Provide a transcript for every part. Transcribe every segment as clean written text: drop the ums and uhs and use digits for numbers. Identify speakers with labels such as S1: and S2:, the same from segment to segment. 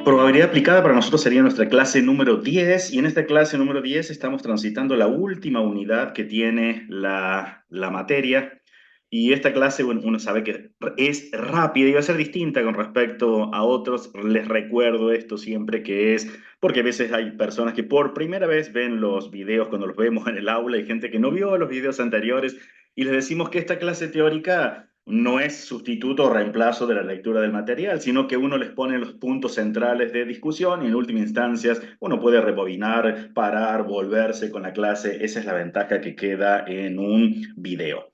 S1: Probabilidad aplicada para nosotros sería nuestra clase número 10 y en esta clase número 10 estamos transitando la última unidad que tiene la materia y esta clase, bueno, uno sabe que es rápida y va a ser distinta con respecto a otros. Les recuerdo esto siempre que es porque a veces hay personas que por primera vez ven los videos cuando los vemos en el aula, hay gente que no vio los videos anteriores y les decimos que esta clase teórica no es sustituto o reemplazo de la lectura del material, sino que uno les pone los puntos centrales de discusión y en última instancia uno puede rebobinar, parar, volverse con la clase. Esa es la ventaja que queda en un video.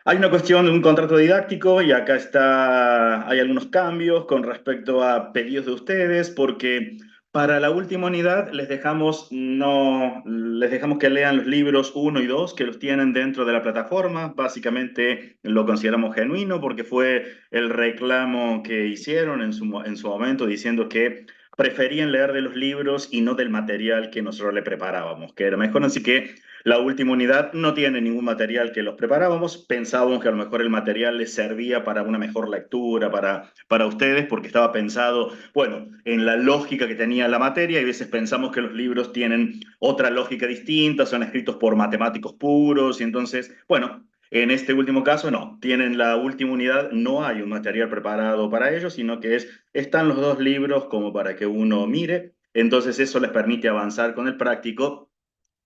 S1: Hay una cuestión de un contrato didáctico y acá está, hay algunos cambios con respecto a pedidos de ustedes, porque para la última unidad les dejamos, no, les dejamos que lean los libros uno y 2 que los tienen dentro de la plataforma. Básicamente lo consideramos genuino porque fue el reclamo que hicieron en su momento diciendo que preferían leer de los libros y no del material que nosotros le preparábamos, que era mejor. Así que la última unidad no tiene ningún material que los preparábamos. Pensábamos que a lo mejor el material les servía para una mejor lectura para ustedes, porque estaba pensado, bueno, en la lógica que tenía la materia, y a veces pensamos que los libros tienen otra lógica distinta, son escritos por matemáticos puros, y entonces, bueno, en este último caso no, tienen la última unidad, no hay un material preparado para ellos, sino que están los dos libros como para que uno mire, entonces eso les permite avanzar con el práctico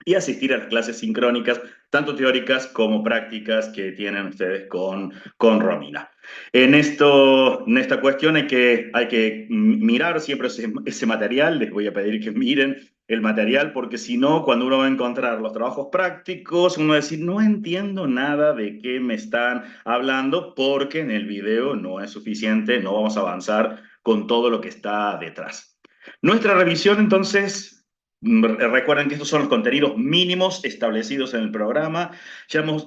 S1: y asistir a las clases sincrónicas, tanto teóricas como prácticas que tienen ustedes con Romina. En esta cuestión hay que mirar siempre ese material, les voy a pedir que miren el material, porque si no, cuando uno va a encontrar los trabajos prácticos, uno va a decir, no entiendo nada de qué me están hablando, porque en el video no es suficiente, no vamos a avanzar con todo lo que está detrás. Nuestra revisión, entonces, recuerden que estos son los contenidos mínimos establecidos en el programa.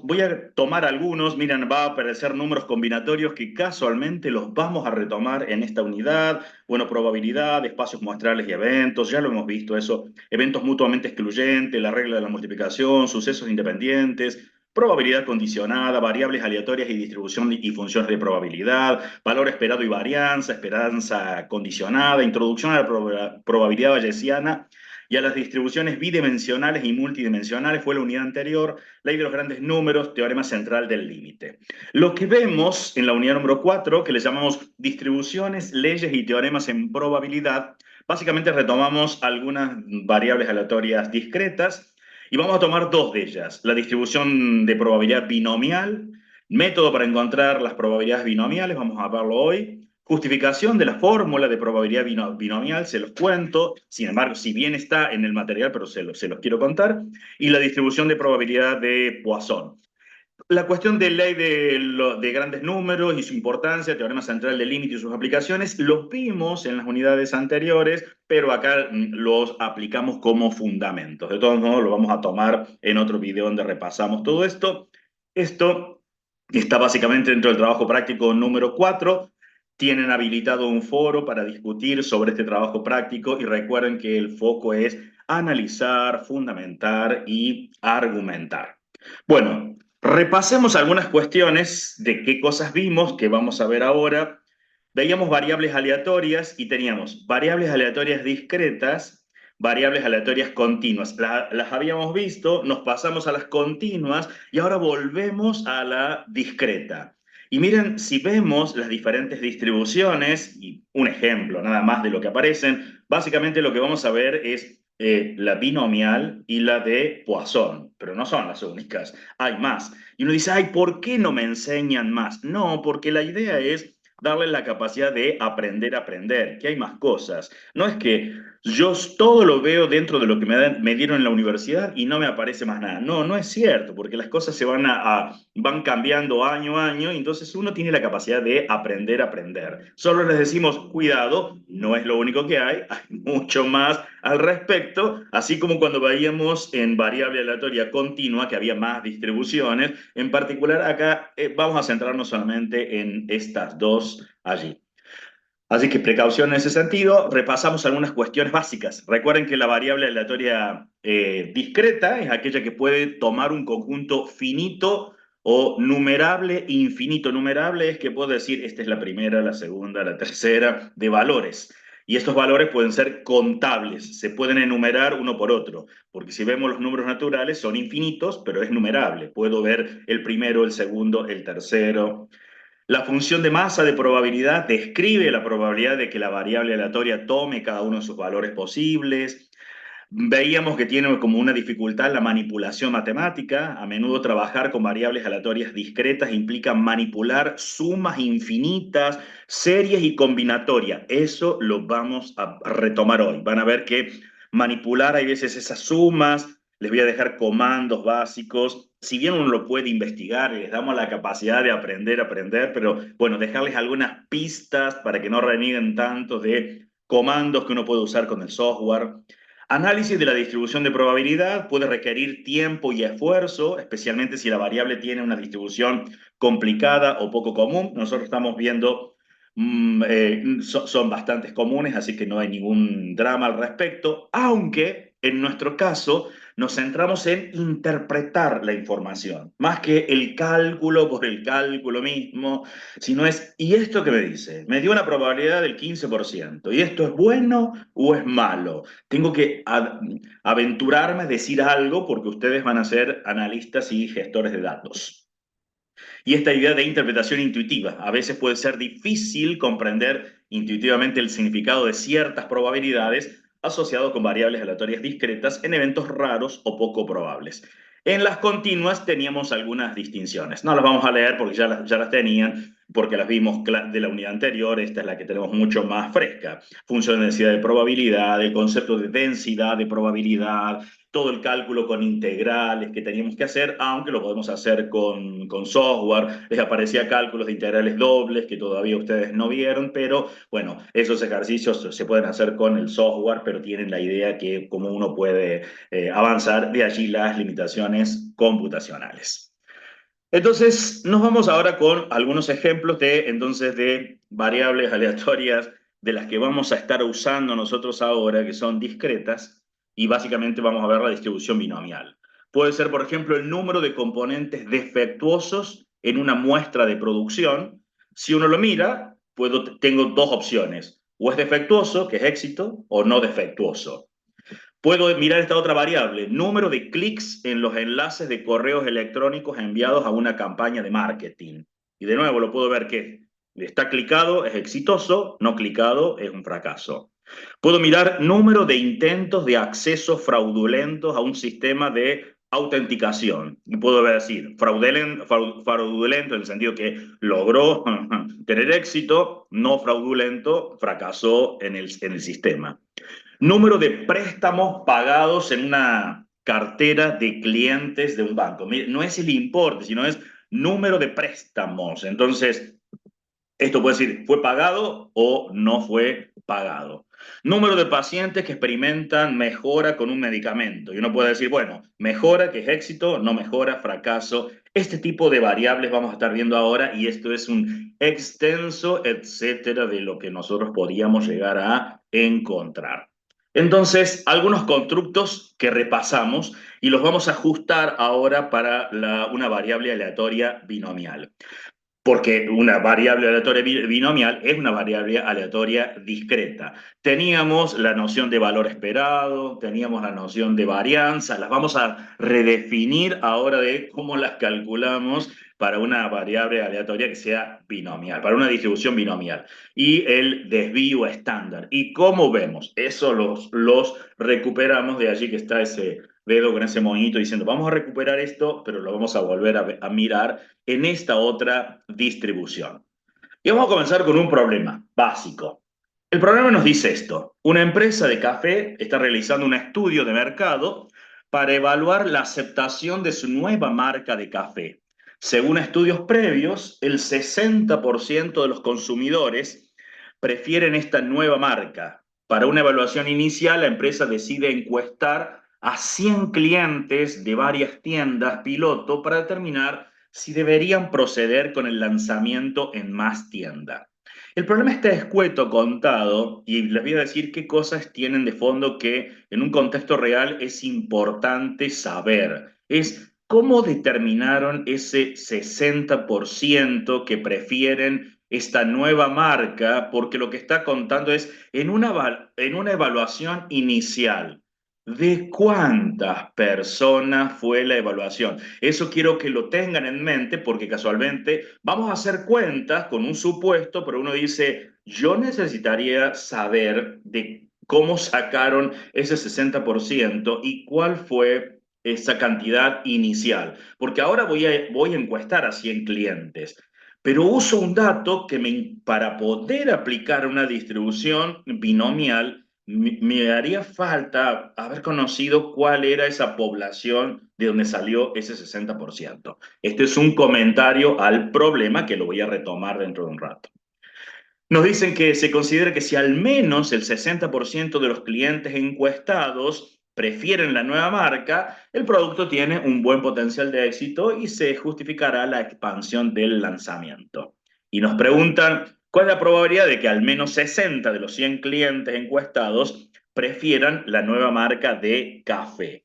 S1: Voy a tomar algunos, miren, va a aparecer números combinatorios que casualmente los vamos a retomar en esta unidad. Bueno, probabilidad, espacios muestrales y eventos, ya lo hemos visto eso. Eventos mutuamente excluyentes, la regla de la multiplicación, sucesos independientes, probabilidad condicionada, variables aleatorias y distribución y funciones de probabilidad, valor esperado y varianza, esperanza condicionada, introducción a la probabilidad bayesiana y a las distribuciones bidimensionales y multidimensionales fue la unidad anterior, ley de los grandes números, teorema central del límite. Lo que vemos en la unidad número 4, que le llamamos distribuciones, leyes y teoremas en probabilidad, básicamente retomamos algunas variables aleatorias discretas y vamos a tomar dos de ellas, la distribución de probabilidad binomial, método para encontrar las probabilidades binomiales, vamos a verlo hoy, justificación de la fórmula de probabilidad binomial, se los cuento, sin embargo, si bien está en el material, pero se los quiero contar, y la distribución de probabilidad de Poisson. La cuestión de ley de grandes números y su importancia, teorema central del límite y sus aplicaciones, los vimos en las unidades anteriores, pero acá los aplicamos como fundamentos. De todos modos, lo vamos a tomar en otro video donde repasamos todo esto. Esto está básicamente dentro del trabajo práctico número 4. Tienen habilitado un foro para discutir sobre este trabajo práctico y recuerden que el foco es analizar, fundamentar y argumentar. Bueno, repasemos algunas cuestiones de qué cosas vimos, que vamos a ver ahora. Veíamos variables aleatorias y teníamos variables aleatorias discretas, variables aleatorias continuas. Las habíamos visto, nos pasamos a las continuas y ahora volvemos a la discreta. Y miren, si vemos las diferentes distribuciones, y un ejemplo nada más de lo que aparecen, básicamente lo que vamos a ver es la binomial y la de Poisson, pero no son las únicas, hay más. Y uno dice, ay, ¿por qué no me enseñan más? No, porque la idea es darle la capacidad de aprender a aprender, que hay más cosas. No es que yo todo lo veo dentro de lo que me dieron en la universidad y no me aparece más nada. No, no es cierto, porque las cosas van cambiando año a año, y entonces uno tiene la capacidad de aprender a aprender. Solo les decimos, cuidado, no es lo único que hay mucho más al respecto, así como cuando veíamos en variable aleatoria continua, que había más distribuciones. En particular, acá vamos a centrarnos solamente en estas dos allí. Así que precaución en ese sentido. Repasamos algunas cuestiones básicas. Recuerden que la variable aleatoria discreta es aquella que puede tomar un conjunto finito o numerable. Infinito numerable es que puedo decir, esta es la primera, la segunda, la tercera de valores. Y estos valores pueden ser contables, se pueden enumerar uno por otro, porque si vemos los números naturales son infinitos, pero es numerable. Puedo ver el primero, el segundo, el tercero. La función de masa de probabilidad describe la probabilidad de que la variable aleatoria tome cada uno de sus valores posibles. Veíamos que tiene como una dificultad la manipulación matemática. A menudo trabajar con variables aleatorias discretas implica manipular sumas infinitas, series y combinatorias. Eso lo vamos a retomar hoy. Van a ver que manipular hay veces esas sumas. Les voy a dejar comandos básicos. Si bien uno lo puede investigar y les damos la capacidad de aprender, pero bueno, dejarles algunas pistas para que no renieguen tanto de comandos que uno puede usar con el software. Análisis de la distribución de probabilidad puede requerir tiempo y esfuerzo, especialmente si la variable tiene una distribución complicada o poco común. Nosotros estamos viendo, son bastante comunes, así que no hay ningún drama al respecto, aunque en nuestro caso nos centramos en interpretar la información, más que el cálculo por el cálculo mismo, sino es, ¿y esto qué me dice? Me dio una probabilidad del 15%, ¿y esto es bueno o es malo? Tengo que aventurarme a decir algo porque ustedes van a ser analistas y gestores de datos. Y esta idea de interpretación intuitiva, a veces puede ser difícil comprender intuitivamente el significado de ciertas probabilidades asociado con variables aleatorias discretas en eventos raros o poco probables. En las continuas teníamos algunas distinciones. No las vamos a leer porque ya las tenían, porque las vimos de la unidad anterior. Esta es la que tenemos mucho más fresca. Función de densidad de probabilidad, el concepto de densidad de probabilidad, todo el cálculo con integrales que teníamos que hacer, aunque lo podemos hacer con software. Les aparecía cálculos de integrales dobles que todavía ustedes no vieron, pero bueno, esos ejercicios se pueden hacer con el software, pero tienen la idea que como uno puede avanzar, de allí las limitaciones computacionales. Entonces, nos vamos ahora con algunos ejemplos de variables aleatorias de las que vamos a estar usando nosotros ahora, que son discretas, y básicamente vamos a ver la distribución binomial. Puede ser, por ejemplo, el número de componentes defectuosos en una muestra de producción. Si uno lo mira, tengo dos opciones. O es defectuoso, que es éxito, o no defectuoso. Puedo mirar esta otra variable, número de clics en los enlaces de correos electrónicos enviados a una campaña de marketing. Y de nuevo lo puedo ver que está clicado, es exitoso, no clicado, es un fracaso. Puedo mirar número de intentos de acceso fraudulentos a un sistema de autenticación. Y puedo decir fraudulento en el sentido que logró tener éxito, no fraudulento, fracasó en el sistema. Número de préstamos pagados en una cartera de clientes de un banco. No es el importe, sino es número de préstamos. Entonces, esto puede decir, ¿fue pagado o no fue pagado? Número de pacientes que experimentan mejora con un medicamento. Y uno puede decir, bueno, mejora, que es éxito, no mejora, fracaso. Este tipo de variables vamos a estar viendo ahora y esto es un extenso, etcétera, de lo que nosotros podíamos llegar a encontrar. Entonces, algunos constructos que repasamos y los vamos a ajustar ahora para una variable aleatoria binomial, porque una variable aleatoria binomial es una variable aleatoria discreta. Teníamos la noción de valor esperado, teníamos la noción de varianza, las vamos a redefinir ahora de cómo las calculamos para una variable aleatoria que sea binomial, para una distribución binomial. Y el desvío estándar. ¿Y cómo vemos? Eso los recuperamos, de allí que está ese dedo con ese monito diciendo, vamos a recuperar esto, pero lo vamos a volver a mirar en esta otra distribución. Y vamos a comenzar con un problema básico. El problema nos dice esto. Una empresa de café está realizando un estudio de mercado para evaluar la aceptación de su nueva marca de café. Según estudios previos, el 60% de los consumidores prefieren esta nueva marca. Para una evaluación inicial, la empresa decide encuestar a 100 clientes de varias tiendas piloto para determinar si deberían proceder con el lanzamiento en más tiendas. El problema está escueto contado y les voy a decir qué cosas tienen de fondo que en un contexto real es importante saber. Es cómo determinaron ese 60% que prefieren esta nueva marca, porque lo que está contando es en una evaluación inicial. ¿De cuántas personas fue la evaluación? Eso quiero que lo tengan en mente porque casualmente vamos a hacer cuentas con un supuesto, pero uno dice, yo necesitaría saber de cómo sacaron ese 60% y cuál fue esa cantidad inicial, porque ahora voy a encuestar a 100 clientes, pero uso un dato que para poder aplicar una distribución binomial, me haría falta haber conocido cuál era esa población de donde salió ese 60%. Este es un comentario al problema que lo voy a retomar dentro de un rato. Nos dicen que se considera que si al menos el 60% de los clientes encuestados prefieren la nueva marca, el producto tiene un buen potencial de éxito y se justificará la expansión del lanzamiento. Y nos preguntan, ¿cuál es la probabilidad de que al menos 60 de los 100 clientes encuestados prefieran la nueva marca de café?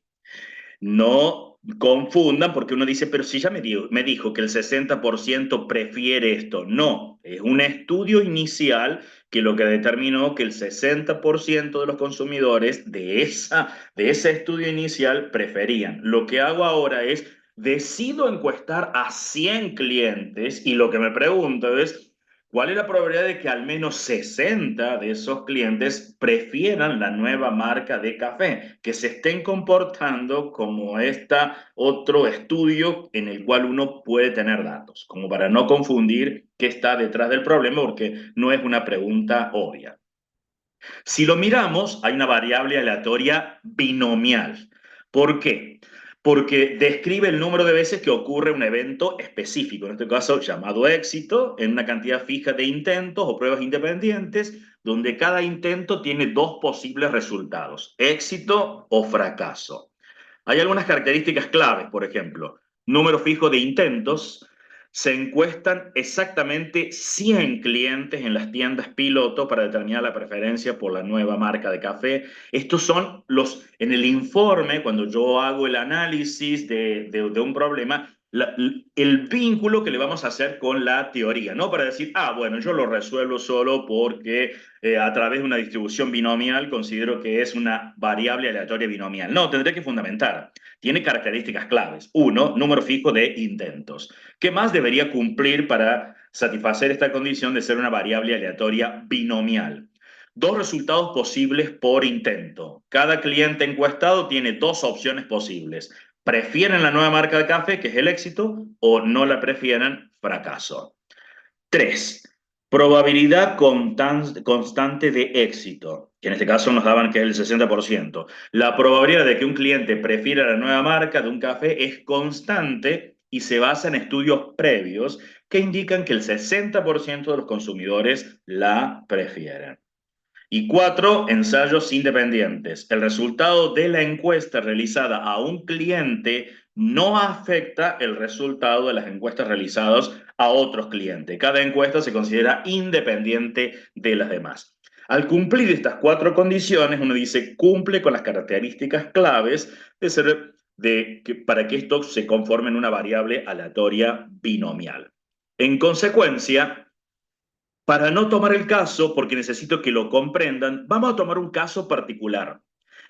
S1: No confundan porque uno dice, pero si ya me dijo que el 60% prefiere esto. No, es un estudio inicial que lo que determinó que el 60% de los consumidores de ese estudio inicial preferían. Lo que hago ahora es, decido encuestar a 100 clientes y lo que me pregunto es, ¿cuál es la probabilidad de que al menos 60 de esos clientes prefieran la nueva marca de café, que se estén comportando como otro estudio en el cual uno puede tener datos, como para no confundir qué está detrás del problema, porque no es una pregunta obvia? Si lo miramos, hay una variable aleatoria binomial. ¿Por qué? Porque describe el número de veces que ocurre un evento específico, en este caso llamado éxito, en una cantidad fija de intentos o pruebas independientes, donde cada intento tiene dos posibles resultados, éxito o fracaso. Hay algunas características claves, por ejemplo, número fijo de intentos. Se encuestan exactamente 100 clientes en las tiendas piloto para determinar la preferencia por la nueva marca de café. Estos son en el informe, cuando yo hago el análisis de un problema, el vínculo que le vamos a hacer con la teoría, no para decir, bueno, yo lo resuelvo solo porque a través de una distribución binomial considero que es una variable aleatoria binomial. No, tendré que fundamentar. Tiene características claves. Uno, número fijo de intentos. ¿Qué más debería cumplir para satisfacer esta condición de ser una variable aleatoria binomial? Dos resultados posibles por intento. Cada cliente encuestado tiene dos opciones posibles. Prefieren la nueva marca de café, que es el éxito, o no la prefieren, fracaso. Tres, probabilidad constante de éxito, que en este caso nos daban que es el 60%. La probabilidad de que un cliente prefiera la nueva marca de un café es constante y se basa en estudios previos que indican que el 60% de los consumidores la prefieren. Y cuatro, ensayos independientes. El resultado de la encuesta realizada a un cliente no afecta el resultado de las encuestas realizadas a otros clientes. Cada encuesta se considera independiente de las demás. Al cumplir estas cuatro condiciones, uno dice, cumple con las características claves para que esto se conforme en una variable aleatoria binomial. En consecuencia, para no tomar el caso, porque necesito que lo comprendan, vamos a tomar un caso particular.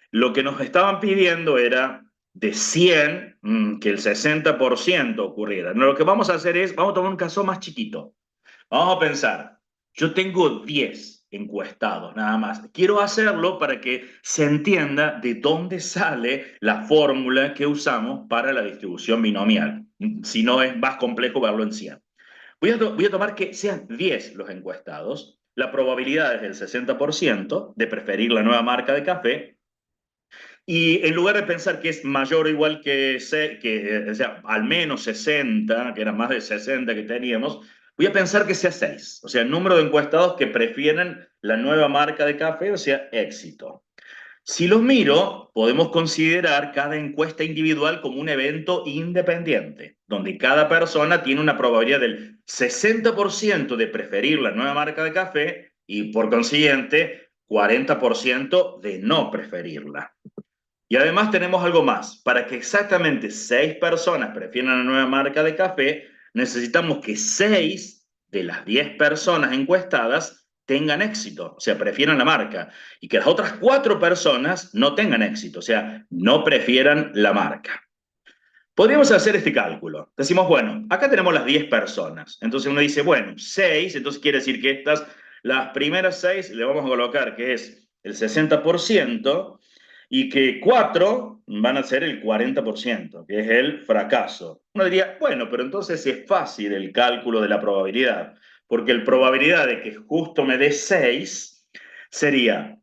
S1: Lo que nos estaban pidiendo era de 100, que el 60% ocurriera. No, lo que vamos a hacer es, vamos a tomar un caso más chiquito. Vamos a pensar, yo tengo 10 encuestados nada más. Quiero hacerlo para que se entienda de dónde sale la fórmula que usamos para la distribución binomial. Si no, es más complejo verlo en 100. Voy a tomar que sean 10 los encuestados. La probabilidad es del 60% de preferir la nueva marca de café. Y en lugar de pensar que es mayor o igual o sea, al menos 60, que eran más de 60 que teníamos, voy a pensar que sea 6. O sea, el número de encuestados que prefieren la nueva marca de café, o sea, éxito. Si los miro, podemos considerar cada encuesta individual como un evento independiente, donde cada persona tiene una probabilidad del 60% de preferir la nueva marca de café y por consiguiente 40% de no preferirla. Y además tenemos algo más. Para que exactamente 6 personas prefieran la nueva marca de café, necesitamos que 6 de las 10 personas encuestadas tengan éxito, o sea, prefieran la marca, y que las otras 4 personas no tengan éxito, o sea, no prefieran la marca. Podríamos hacer este cálculo. Decimos, bueno, acá tenemos las 10 personas. Entonces uno dice, bueno, 6, entonces quiere decir que estas, las primeras 6 le vamos a colocar que es el 60% y que 4 van a ser el 40%, que es el fracaso. Uno diría, bueno, pero entonces es fácil el cálculo de la probabilidad, porque la probabilidad de que justo me dé 6 sería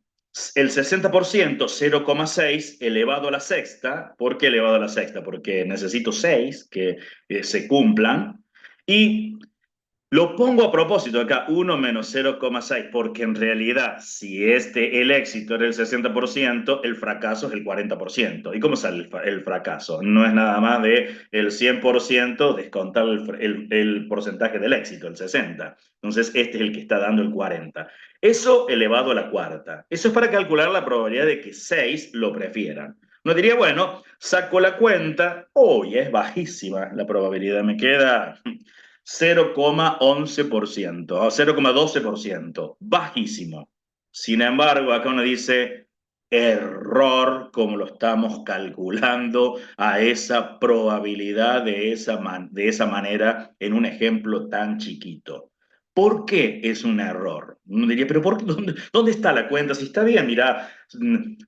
S1: el 60%, 0,6 elevado a la sexta. ¿Por qué elevado a la sexta? Porque necesito 6 que se cumplan. Y lo pongo a propósito acá, 1 menos 0,6, porque en realidad, si el éxito era el 60%, el fracaso es el 40%. ¿Y cómo sale el fracaso? No es nada más de el 100% descontar el porcentaje del éxito, el 60%. Entonces, este es el que está dando el 40%. Eso elevado a la cuarta. Eso es para calcular la probabilidad de que 6 lo prefieran. Uno diría, bueno, saco la cuenta, hoy es bajísima la probabilidad, me queda 0,11% o 0,12%, bajísimo. Sin embargo, acá uno dice error, como lo estamos calculando a esa probabilidad de esa manera en un ejemplo tan chiquito. ¿Por qué es un error? Uno diría, pero ¿dónde está la cuenta? Si está bien, mira,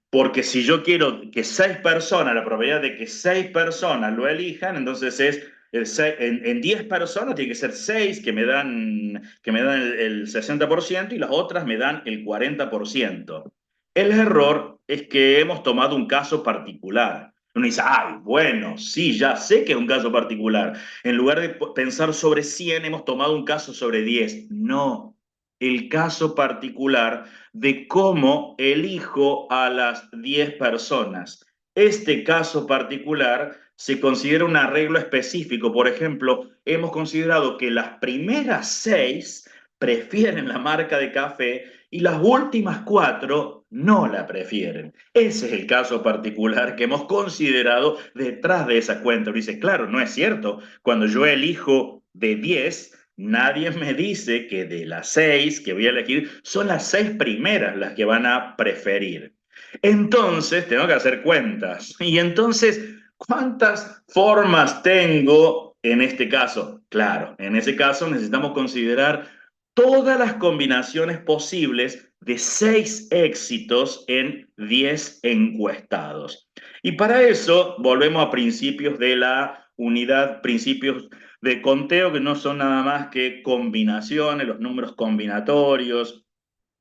S1: porque si yo quiero que 6 personas, la probabilidad de que 6 personas lo elijan, entonces es en 10 personas tiene que ser 6 que me dan el 60% y las otras me dan el 40%. El error es que hemos tomado un caso particular. Uno dice, ay, bueno, sí, ya sé que es un caso particular. En lugar de pensar sobre 100, hemos tomado un caso sobre 10. No, el caso particular de cómo elijo a las 10 personas. Este caso particular se considera un arreglo específico. Por ejemplo, hemos considerado que las primeras 6 prefieren la marca de café y las últimas 4 no la prefieren. Ese es el caso particular que hemos considerado detrás de esa cuenta. Uno dice, claro, no es cierto. Cuando yo elijo de 10, nadie me dice que de las 6 que voy a elegir son las 6 primeras las que van a preferir. Entonces, tengo que hacer cuentas. Y entonces, ¿cuántas formas tengo en este caso? Claro, en ese caso necesitamos considerar todas las combinaciones posibles de 6 éxitos en 10 encuestados. Y para eso volvemos a principios de la unidad, principios de conteo, que no son nada más que combinaciones, los números combinatorios.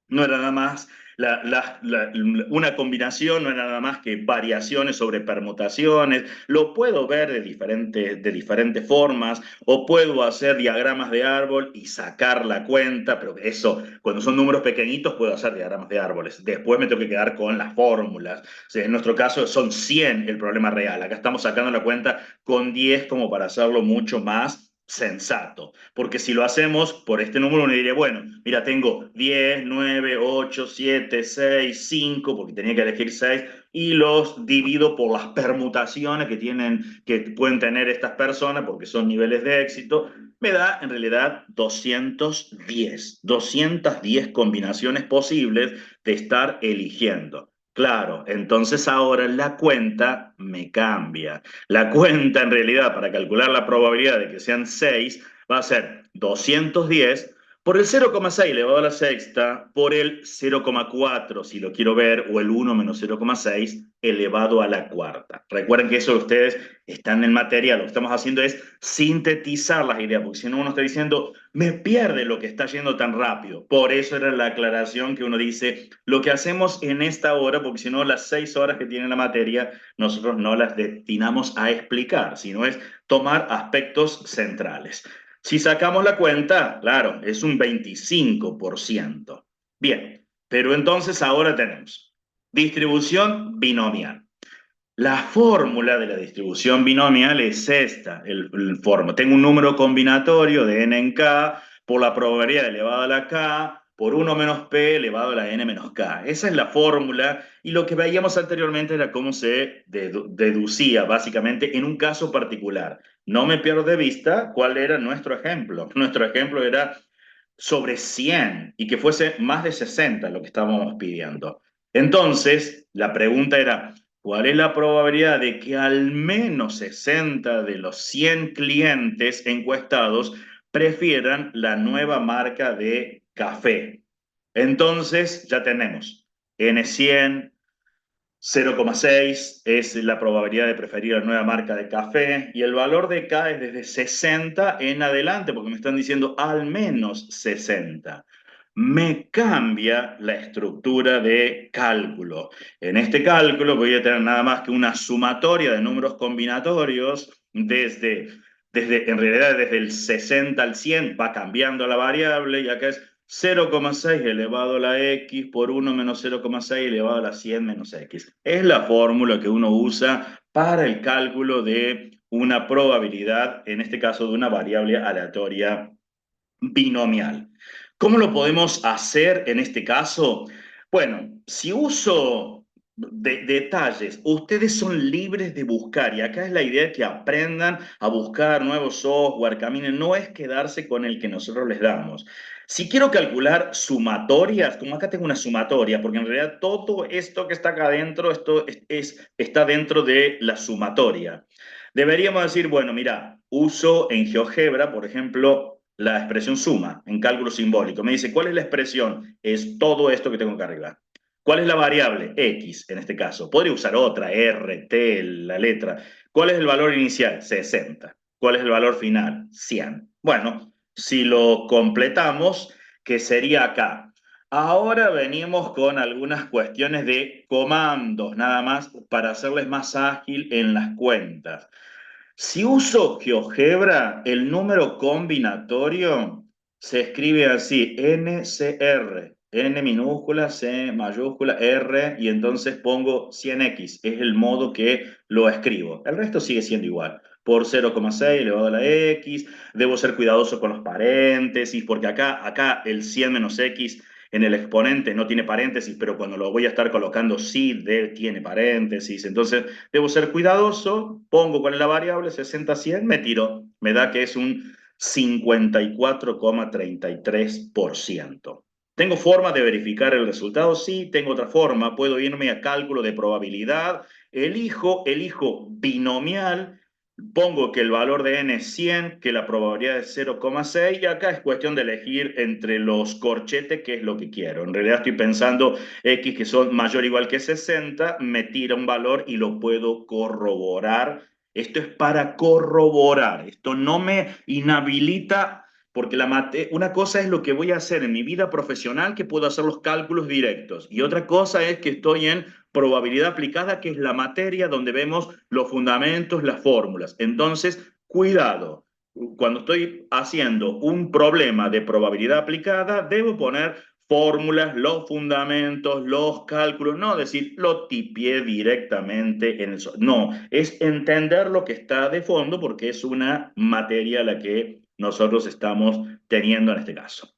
S1: No era nada más una combinación, no era nada más que variaciones sobre permutaciones. Lo puedo ver de diferentes formas, o puedo hacer diagramas de árbol y sacar la cuenta, pero eso, cuando son números pequeñitos, puedo hacer diagramas de árboles. Después me tengo que quedar con las fórmulas. O sea, en nuestro caso son 100 el problema real. Acá estamos sacando la cuenta con 10 como para hacerlo mucho más sensato, porque si lo hacemos por este número, uno diría, bueno, mira, tengo 10, 9, 8, 7, 6, 5, porque tenía que elegir 6, y los divido por las permutaciones que pueden tener estas personas, porque son niveles de éxito, me da en realidad 210 combinaciones posibles de estar eligiendo. Claro, entonces ahora la cuenta me cambia. La cuenta en realidad para calcular la probabilidad de que sean 6 va a ser 210 por el 0,6 elevado a la sexta por el 0,4 si lo quiero ver o el 1 menos 0,6 elevado a la cuarta. Recuerden que eso ustedes están en material, lo que estamos haciendo es sintetizar las ideas, porque si no uno está diciendo, me pierde lo que está yendo tan rápido. Por eso era la aclaración que uno dice, lo que hacemos en esta hora, porque si no las 6 horas que tiene la materia, nosotros no las destinamos a explicar, sino es tomar aspectos centrales. Si sacamos la cuenta, claro, es un 25%. Bien, pero entonces ahora tenemos distribución binomial. La fórmula de la distribución binomial es esta. Tengo un número combinatorio de n en k por la probabilidad elevada a la k por 1 menos p elevado a la n menos k. Esa es la fórmula y lo que veíamos anteriormente era cómo se deducía básicamente en un caso particular. No me pierdo de vista cuál era nuestro ejemplo. Nuestro ejemplo era sobre 100 y que fuese más de 60 lo que estábamos pidiendo. Entonces, la pregunta era, ¿cuál es la probabilidad de que al menos 60 de los 100 clientes encuestados prefieran la nueva marca de café? Entonces, ya tenemos N100, 0,6 es la probabilidad de preferir la nueva marca de café y el valor de K es desde 60 en adelante, porque me están diciendo al menos 60. Me cambia la estructura de cálculo. En este cálculo voy a tener nada más que una sumatoria de números combinatorios en realidad desde el 60 al 100 va cambiando la variable y acá es 0,6 elevado a la x por 1 menos 0,6 elevado a la 100 menos x. Es la fórmula que uno usa para el cálculo de una probabilidad, en este caso de una variable aleatoria binomial. ¿Cómo lo podemos hacer en este caso? Bueno, si uso detalles, ustedes son libres de buscar y acá es la idea que aprendan a buscar nuevos software, caminen, no es quedarse con el que nosotros les damos. Si quiero calcular sumatorias, como acá tengo una sumatoria, porque en realidad todo esto que está acá adentro, está dentro de la sumatoria. Deberíamos decir, bueno, mira, uso en GeoGebra, por ejemplo, la expresión suma en cálculo simbólico. Me dice, ¿cuál es la expresión? Es todo esto que tengo que arreglar. ¿Cuál es la variable? X, en este caso. Podría usar otra, R, T, la letra. ¿Cuál es el valor inicial? 60. ¿Cuál es el valor final? 100. Bueno, si lo completamos, ¿qué sería acá? Ahora venimos con algunas cuestiones de comandos, nada más para hacerles más ágil en las cuentas. Si uso GeoGebra, el número combinatorio se escribe así, NCR, N minúscula, C mayúscula, R, y entonces pongo 100x, es el modo que lo escribo. El resto sigue siendo igual, por 0,6 elevado a la x, debo ser cuidadoso con los paréntesis, porque acá el 100 menos x en el exponente no tiene paréntesis, pero cuando lo voy a estar colocando sí tiene paréntesis, entonces debo ser cuidadoso, pongo cuál es la variable, 60-100, me tiro, me da que es un 54,33%. ¿Tengo forma de verificar el resultado? Sí, tengo otra forma, puedo irme a cálculo de probabilidad, elijo binomial, pongo que el valor de n es 100, que la probabilidad es 0,6 y acá es cuestión de elegir entre los corchetes qué es lo que quiero. En realidad estoy pensando x que son mayor o igual que 60, me tira un valor y lo puedo corroborar. Esto es para corroborar, esto no me inhabilita porque una cosa es lo que voy a hacer en mi vida profesional, que puedo hacer los cálculos directos, y otra cosa es que estoy en probabilidad aplicada, que es la materia donde vemos los fundamentos, las fórmulas. Entonces, cuidado, cuando estoy haciendo un problema de probabilidad aplicada, debo poner fórmulas, los fundamentos, los cálculos, no decir lo tipié directamente en eso. No, es entender lo que está de fondo porque es una materia a la que nosotros estamos teniendo en este caso.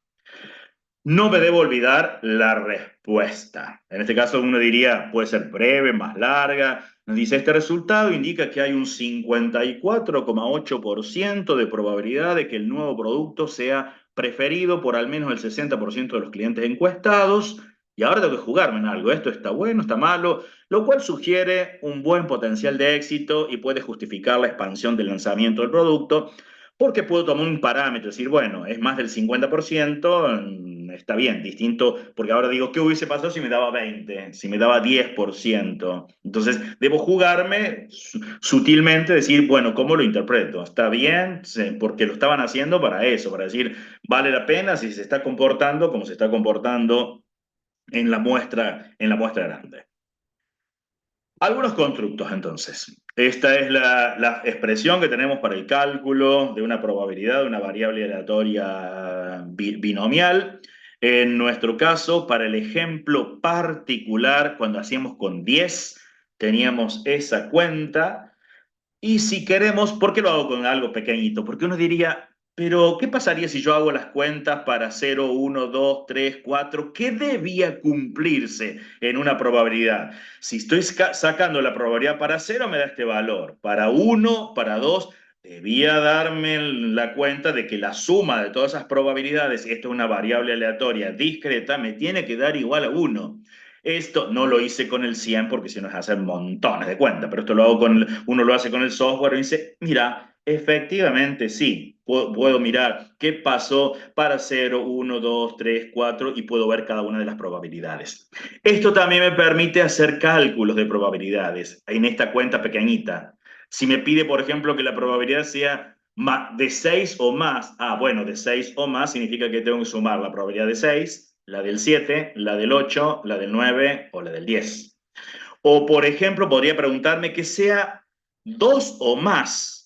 S1: No me debo olvidar la respuesta. En este caso uno diría, puede ser breve, más larga. Nos dice, este resultado indica que hay un 54,8% de probabilidad de que el nuevo producto sea preferido por al menos el 60% de los clientes encuestados. Y ahora tengo que jugarme en algo. Esto está bueno, está malo, lo cual sugiere un buen potencial de éxito y puede justificar la expansión del lanzamiento del producto. Porque puedo tomar un parámetro, decir, bueno, es más del 50%, está bien, distinto, porque ahora digo, ¿qué hubiese pasado si me daba 20, si me daba 10%? Entonces, debo jugarme sutilmente, decir, bueno, ¿cómo lo interpreto? ¿Está bien? Sí, porque lo estaban haciendo para eso, para decir, vale la pena si se está comportando como se está comportando en la muestra grande. Algunos constructos, entonces. Esta es la expresión que tenemos para el cálculo de una probabilidad de una variable aleatoria binomial. En nuestro caso, para el ejemplo particular, cuando hacíamos con 10, teníamos esa cuenta. Y si queremos, ¿por qué lo hago con algo pequeñito? Porque uno diría, pero ¿qué pasaría si yo hago las cuentas para 0, 1, 2, 3, 4? ¿Qué debía cumplirse en una probabilidad? Si estoy sacando la probabilidad para 0, me da este valor. Para 1, para 2, debía darme la cuenta de que la suma de todas esas probabilidades, esto es una variable aleatoria discreta, me tiene que dar igual a 1. Esto no lo hice con el 100 porque si no es hacer montones de cuentas, pero esto lo hago uno lo hace con el software y dice, mira, efectivamente sí, puedo mirar qué pasó para 0, 1, 2, 3, 4 y puedo ver cada una de las probabilidades. Esto también me permite hacer cálculos de probabilidades en esta cuenta pequeñita. Si me pide, por ejemplo, que la probabilidad sea de 6 o más, bueno, de 6 o más significa que tengo que sumar la probabilidad de 6, la del 7, la del 8, la del 9 o la del 10. O, por ejemplo, podría preguntarme que sea 2 o más.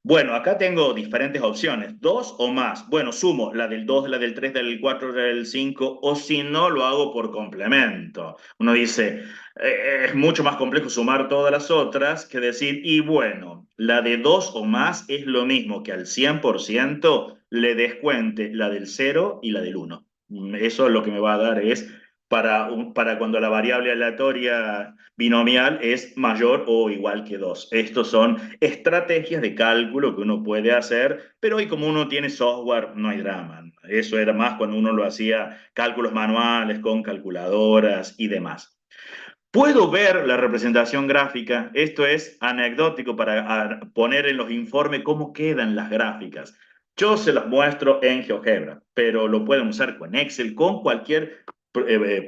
S1: Bueno, acá tengo diferentes opciones, dos o más. Bueno, sumo la del 2, la del 3, la del 4, la del 5, o si no, lo hago por complemento. Uno dice, es mucho más complejo sumar todas las otras que decir, y bueno, la de 2 o más es lo mismo que al 100% le descuente la del 0 y la del 1. Eso lo que me va a dar es para cuando la variable aleatoria binomial es mayor o igual que 2. Estos son estrategias de cálculo que uno puede hacer, pero hoy como uno tiene software, no hay drama. Eso era más cuando uno lo hacía cálculos manuales con calculadoras y demás. Puedo ver la representación gráfica, esto es anecdótico para poner en los informes cómo quedan las gráficas. Yo se las muestro en GeoGebra, pero lo pueden usar con Excel, con cualquier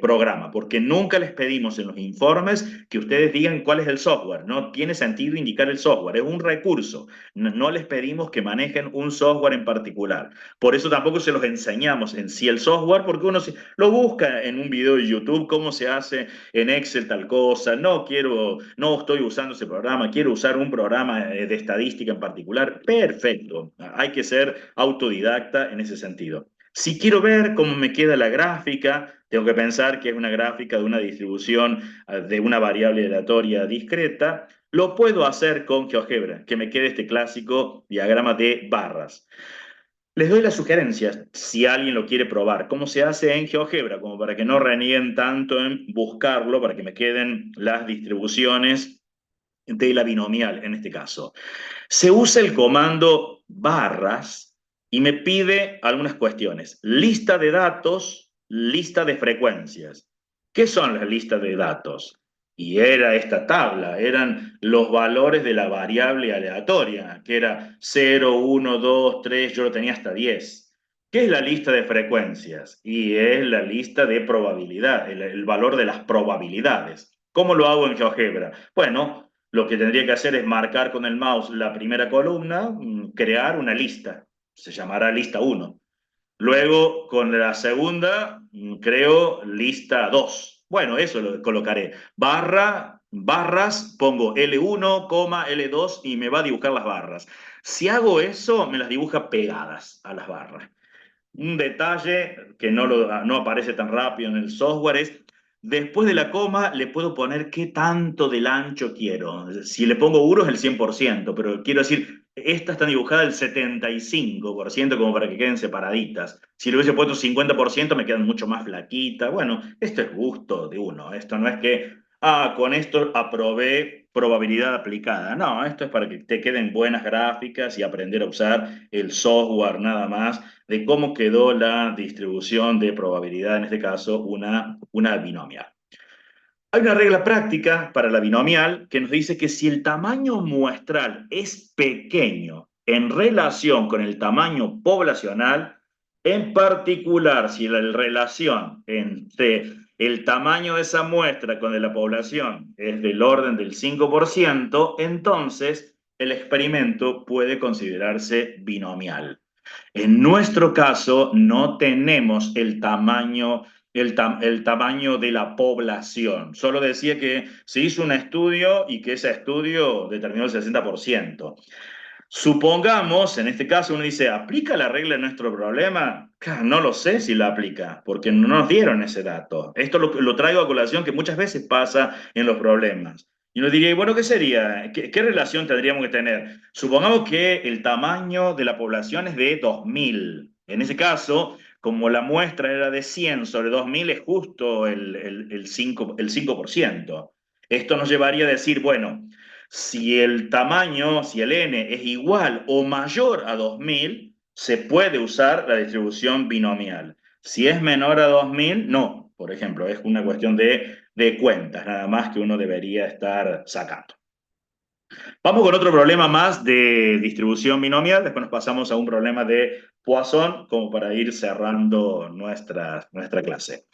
S1: programa, porque nunca les pedimos en los informes que ustedes digan cuál es el software. No tiene sentido indicar el software, es un recurso. No les pedimos que manejen un software en particular. Por eso tampoco se los enseñamos en sí el software, porque uno lo busca en un video de YouTube, cómo se hace en Excel tal cosa. No estoy usando ese programa, quiero usar un programa de estadística en particular. Perfecto, hay que ser autodidacta en ese sentido. Si quiero ver cómo me queda la gráfica, tengo que pensar que es una gráfica de una distribución de una variable aleatoria discreta. Lo puedo hacer con GeoGebra, que me quede este clásico diagrama de barras. Les doy las sugerencias, si alguien lo quiere probar, cómo se hace en GeoGebra, como para que no renieguen tanto en buscarlo, para que me queden las distribuciones de la binomial en este caso. Se usa el comando barras y me pide algunas cuestiones. Lista de datos, lista de frecuencias. ¿Qué son las listas de datos? Y era esta tabla, eran los valores de la variable aleatoria, que era 0, 1, 2, 3, yo lo tenía hasta 10. ¿Qué es la lista de frecuencias? Y es la lista de probabilidad, el valor de las probabilidades. ¿Cómo lo hago en GeoGebra? Bueno, lo que tendría que hacer es marcar con el mouse la primera columna, crear una lista. Se llamará lista 1. Luego, con la segunda, creo lista 2. Bueno, eso lo colocaré. Barras, pongo L1, L2 y me va a dibujar las barras. Si hago eso, me las dibuja pegadas a las barras. Un detalle que no aparece tan rápido en el software es, después de la coma le puedo poner qué tanto del ancho quiero. Si le pongo 1 es el 100%, pero quiero decir, estas están dibujadas el 75%, como para que queden separaditas. Si le hubiese puesto 50% me quedan mucho más flaquitas. Bueno, esto es gusto de uno. Esto no es que, con esto aprobé probabilidad aplicada. No, esto es para que te queden buenas gráficas y aprender a usar el software nada más de cómo quedó la distribución de probabilidad, en este caso una binomial. Hay una regla práctica para la binomial que nos dice que si el tamaño muestral es pequeño en relación con el tamaño poblacional, en particular si la relación entre el tamaño de esa muestra con el de la población es del orden del 5%, entonces el experimento puede considerarse binomial. En nuestro caso, no tenemos el tamaño de la población. Solo decía que se hizo un estudio y que ese estudio determinó el 60%. Supongamos, en este caso uno dice, ¿aplica la regla en nuestro problema? No lo sé si la aplica, porque no nos dieron ese dato. Esto lo traigo a colación que muchas veces pasa en los problemas. Y uno diría, bueno, ¿qué sería? ¿Qué relación tendríamos que tener? Supongamos que el tamaño de la población es de 2000. En ese caso, como la muestra era de 100 sobre 2000, es justo el 5%. Esto nos llevaría a decir, bueno, Si el tamaño, si el n es igual o mayor a 2000, se puede usar la distribución binomial. Si es menor a 2000, no. Por ejemplo, es una cuestión de cuentas, nada más que uno debería estar sacando. Vamos con otro problema más de distribución binomial, después nos pasamos a un problema de Poisson, como para ir cerrando nuestra clase.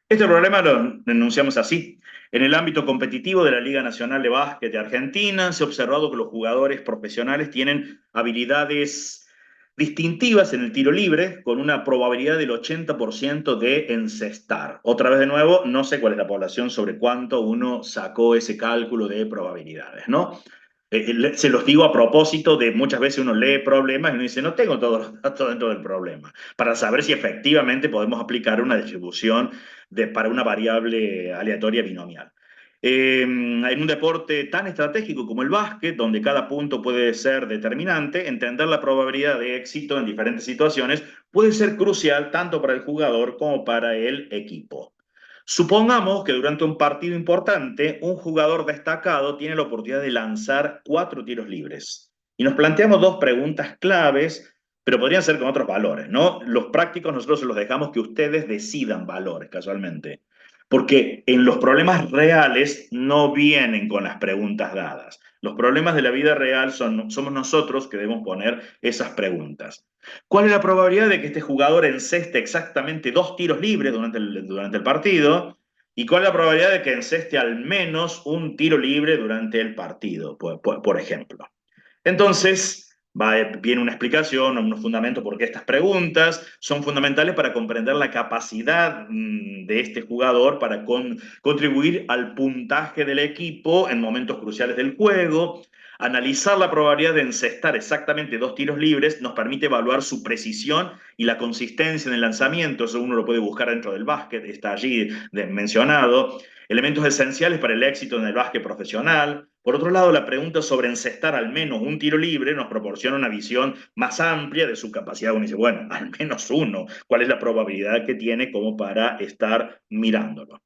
S1: Este problema lo enunciamos así. En el ámbito competitivo de la Liga Nacional de Básquet de Argentina, se ha observado que los jugadores profesionales tienen habilidades distintivas en el tiro libre, con una probabilidad del 80% de encestar. Otra vez de nuevo, no sé cuál es la población sobre cuánto uno sacó ese cálculo de probabilidades, ¿no? Se los digo a propósito de muchas veces uno lee problemas y uno dice, no tengo todos los datos dentro del problema, para saber si efectivamente podemos aplicar una distribución para una variable aleatoria binomial. En un deporte tan estratégico como el básquet, donde cada punto puede ser determinante, entender la probabilidad de éxito en diferentes situaciones puede ser crucial tanto para el jugador como para el equipo. Supongamos que durante un partido importante, un jugador destacado tiene la oportunidad de lanzar 4 tiros libres. Y nos planteamos 2 preguntas claves, pero podrían ser con otros valores, ¿no? Los prácticos nosotros se los dejamos que ustedes decidan valores, casualmente. Porque en los problemas reales no vienen con las preguntas dadas. Los problemas de la vida real somos nosotros que debemos poner esas preguntas. ¿Cuál es la probabilidad de que este jugador enceste exactamente 2 tiros libres durante el partido? ¿Y cuál es la probabilidad de que enceste al menos un tiro libre durante el partido, por ejemplo? Entonces, viene una explicación, unos fundamentos por qué estas preguntas son fundamentales para comprender la capacidad de este jugador para contribuir al puntaje del equipo en momentos cruciales del juego. Analizar la probabilidad de encestar exactamente 2 tiros libres nos permite evaluar su precisión y la consistencia en el lanzamiento. Eso uno lo puede buscar dentro del básquet, está allí mencionado. Elementos esenciales para el éxito en el básquet profesional. Por otro lado, la pregunta sobre encestar al menos un tiro libre nos proporciona una visión más amplia de su capacidad. Uno dice, bueno, al menos uno, ¿cuál es la probabilidad que tiene como para estar mirándolo?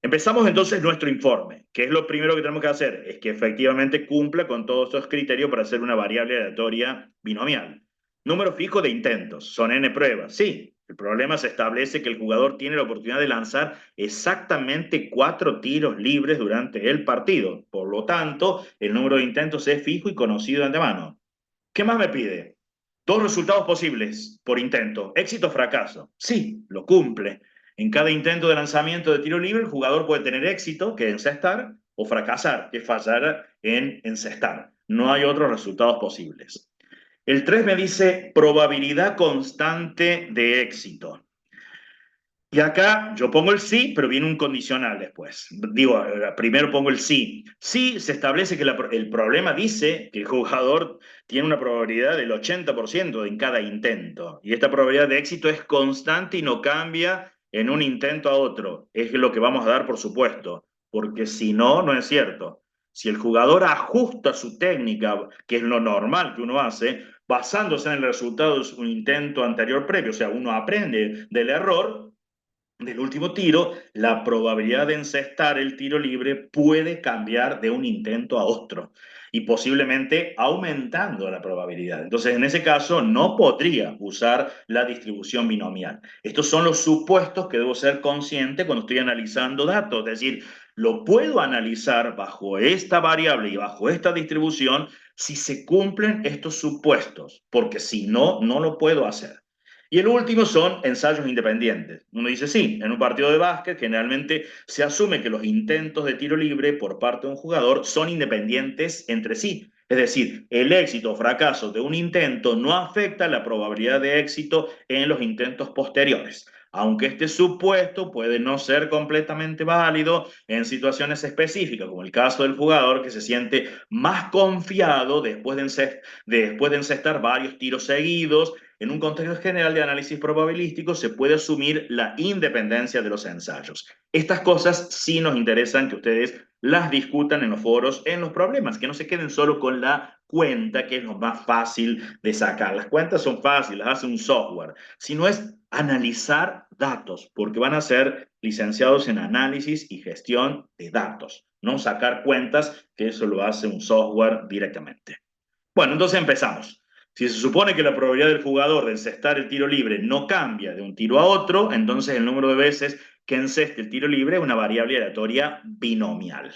S1: Empezamos entonces nuestro informe. ¿Qué es lo primero que tenemos que hacer? Es que efectivamente cumpla con todos estos criterios para hacer una variable aleatoria binomial. Número fijo de intentos. Son n pruebas. Sí, el problema se establece que el jugador tiene la oportunidad de lanzar exactamente 4 tiros libres durante el partido. Por lo tanto, el número de intentos es fijo y conocido de antemano. ¿Qué más me pide? 2 resultados posibles por intento. Éxito o fracaso. Sí, lo cumple. En cada intento de lanzamiento de tiro libre, el jugador puede tener éxito, que es encestar, o fracasar, que es fallar en encestar. No hay otros resultados posibles. El 3 me dice probabilidad constante de éxito. Y acá yo pongo el sí, pero viene un condicional después. Digo, primero pongo el sí. Sí, se establece que el problema dice que el jugador tiene una probabilidad del 80% en cada intento. Y esta probabilidad de éxito es constante y no cambia en un intento a otro. Es lo que vamos a dar por supuesto, porque si no, no es cierto. Si el jugador ajusta su técnica, que es lo normal que uno hace, basándose en el resultado de un intento anterior previo, o sea, uno aprende del error, del último tiro, la probabilidad de encestar el tiro libre puede cambiar de un intento a otro y posiblemente aumentando la probabilidad. Entonces, en ese caso, no podría usar la distribución binomial. Estos son los supuestos que debo ser consciente cuando estoy analizando datos, es decir, lo puedo analizar bajo esta variable y bajo esta distribución si se cumplen estos supuestos, porque si no, no lo puedo hacer. Y el último son ensayos independientes. Uno dice, sí, en un partido de básquet generalmente se asume que los intentos de tiro libre por parte de un jugador son independientes entre sí. Es decir, el éxito o fracaso de un intento no afecta la probabilidad de éxito en los intentos posteriores. Aunque este supuesto puede no ser completamente válido en situaciones específicas, como el caso del jugador que se siente más confiado después de encestar varios tiros seguidos. En un contexto general de análisis probabilístico se puede asumir la independencia de los ensayos. Estas cosas sí nos interesan que ustedes las discutan en los foros, en los problemas, que no se queden solo con la cuenta, que es lo más fácil de sacar. Las cuentas son fáciles, las hace un software. Si no es analizar datos, porque van a ser licenciados en análisis y gestión de datos, no sacar cuentas, que eso lo hace un software directamente. Bueno, entonces empezamos. Si se supone que la probabilidad del jugador de encestar el tiro libre no cambia de un tiro a otro, entonces el número de veces que enceste el tiro libre es una variable aleatoria binomial.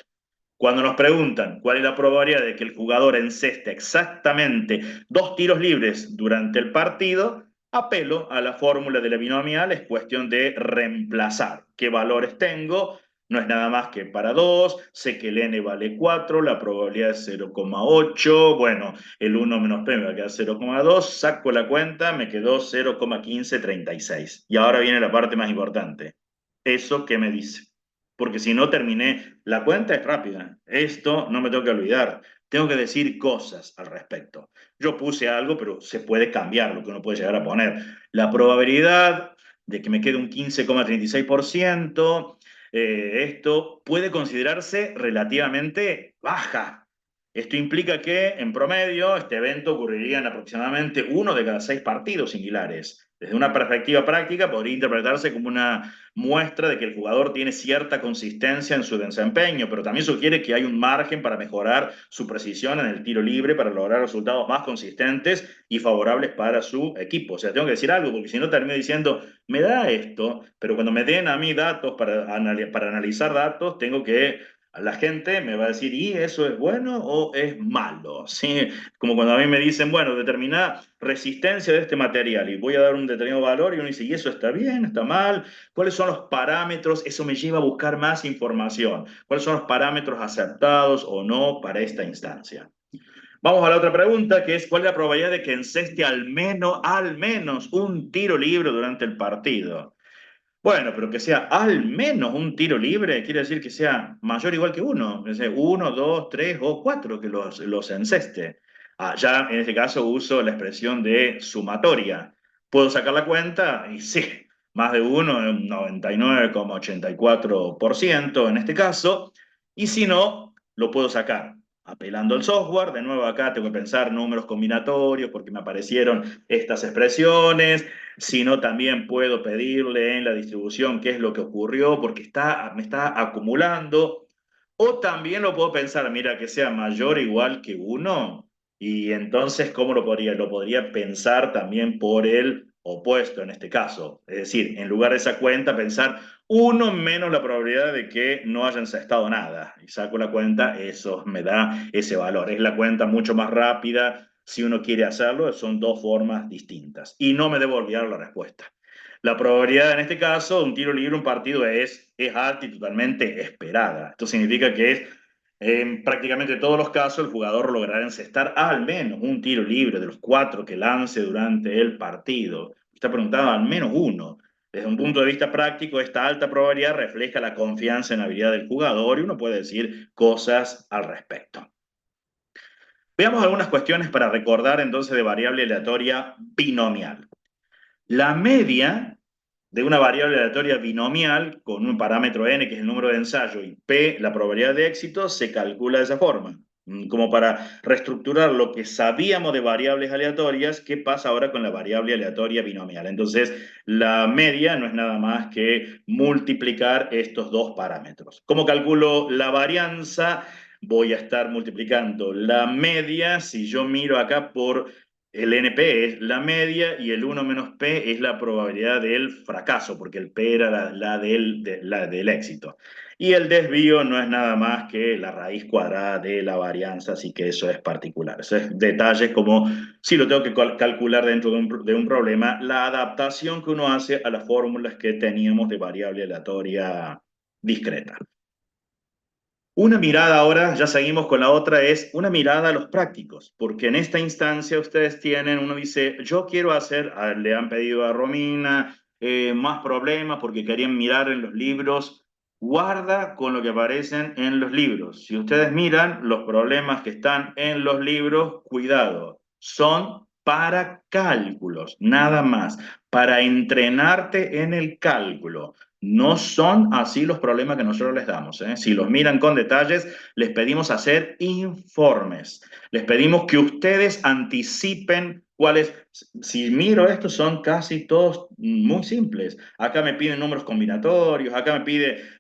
S1: Cuando nos preguntan cuál es la probabilidad de que el jugador enceste exactamente 2 tiros libres durante el partido, apelo a la fórmula de la binomial, es cuestión de reemplazar qué valores tengo. No es nada más que para 2, sé que el n vale 4, la probabilidad es 0,8, bueno, el 1 menos p me va a quedar 0,2, saco la cuenta, me quedó 0,1536. Y ahora viene la parte más importante. ¿Eso qué me dice? Porque si no terminé, la cuenta es rápida. Esto no me tengo que olvidar. Tengo que decir cosas al respecto. Yo puse algo, pero se puede cambiar lo que uno puede llegar a poner. La probabilidad de que me quede un 15,36%, esto puede considerarse relativamente baja. Esto implica que, en promedio, este evento ocurriría en aproximadamente 1 de cada 6 partidos similares. Desde una perspectiva práctica, podría interpretarse como una muestra de que el jugador tiene cierta consistencia en su desempeño, pero también sugiere que hay un margen para mejorar su precisión en el tiro libre para lograr resultados más consistentes y favorables para su equipo. O sea, tengo que decir algo, porque si no termino diciendo, me da esto, pero cuando me den a mí datos para analizar datos, tengo que la gente me va a decir, ¿y eso es bueno o es malo? ¿Sí? Como cuando a mí me dicen, bueno, determina resistencia de este material y voy a dar un determinado valor y uno dice, ¿y eso está bien, está mal? ¿Cuáles son los parámetros? Eso me lleva a buscar más información. ¿Cuáles son los parámetros aceptados o no para esta instancia? Vamos a la otra pregunta, que es ¿cuál es la probabilidad de que enceste al menos un tiro libre durante el partido? Bueno, pero que sea al menos un tiro libre, quiere decir que sea mayor o igual que uno. Es decir, 1, 2, 3 o 4 que los enceste. Ya en este caso uso la expresión de sumatoria. ¿Puedo sacar la cuenta? Y sí, más de uno, un 99,84% en este caso. Y si no, lo puedo sacar apelando al software. De nuevo acá tengo que pensar números combinatorios porque me aparecieron estas expresiones, sino también puedo pedirle en la distribución qué es lo que ocurrió porque me está acumulando. O también lo puedo pensar, mira, que sea mayor o igual que uno. Y entonces, ¿cómo lo podría? Lo podría pensar también por el opuesto en este caso. Es decir, en lugar de esa cuenta, pensar uno menos la probabilidad de que no hayan encestado nada. Y saco la cuenta, eso me da ese valor. Es la cuenta mucho más rápida si uno quiere hacerlo, son 2 formas distintas. Y no me debo olvidar la respuesta. La probabilidad en este caso de un tiro libre, un partido, es alta y totalmente esperada. Esto significa que en prácticamente todos los casos el jugador logrará encestar al menos un tiro libre de los 4 que lance durante el partido. Está preguntado al menos uno. Desde un punto de vista práctico, esta alta probabilidad refleja la confianza en la habilidad del jugador y uno puede decir cosas al respecto. Veamos algunas cuestiones para recordar entonces de variable aleatoria binomial. La media de una variable aleatoria binomial con un parámetro n, que es el número de ensayo, y p, la probabilidad de éxito, se calcula de esa forma. Como para reestructurar lo que sabíamos de variables aleatorias, ¿qué pasa ahora con la variable aleatoria binomial? Entonces, la media no es nada más que multiplicar estos 2 parámetros. ¿Cómo calculo la varianza? Voy a estar multiplicando la media, si yo miro acá por el NP es la media y el 1 menos P es la probabilidad del fracaso, porque el P era la del éxito. Y el desvío no es nada más que la raíz cuadrada de la varianza, así que eso es particular. Eso es detalles como si lo tengo que calcular dentro de un problema, la adaptación que uno hace a las fórmulas que teníamos de variable aleatoria discreta. Una mirada ahora, ya seguimos con la otra, es una mirada a los prácticos, porque en esta instancia ustedes tienen, uno dice, yo quiero hacer, le han pedido a Romina más problemas porque querían mirar en los libros, guarda con lo que aparecen en los libros. Si ustedes miran los problemas que están en los libros, cuidado, son para cálculos, nada más, para entrenarte en el cálculo. No son así los problemas que nosotros les damos, ¿eh? Si los miran con detalles, les pedimos hacer informes. Les pedimos que ustedes anticipen ¿Cuáles? Si miro esto, son casi todos muy simples. Acá me piden números combinatorios, acá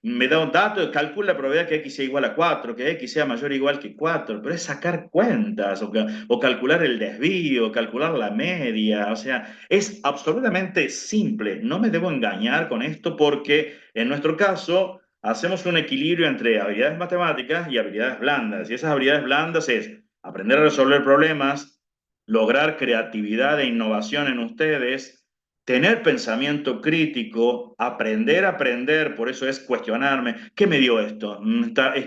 S1: me da un dato, calcula la probabilidad que x sea igual a 4, que x sea mayor o igual que 4, pero es sacar cuentas o calcular el desvío, calcular la media, o sea, es absolutamente simple. No me debo engañar con esto porque en nuestro caso hacemos un equilibrio entre habilidades matemáticas y habilidades blandas, y esas habilidades blandas es aprender a resolver problemas, lograr creatividad e innovación en ustedes, tener pensamiento crítico, aprender a aprender, por eso es cuestionarme, ¿qué me dio esto?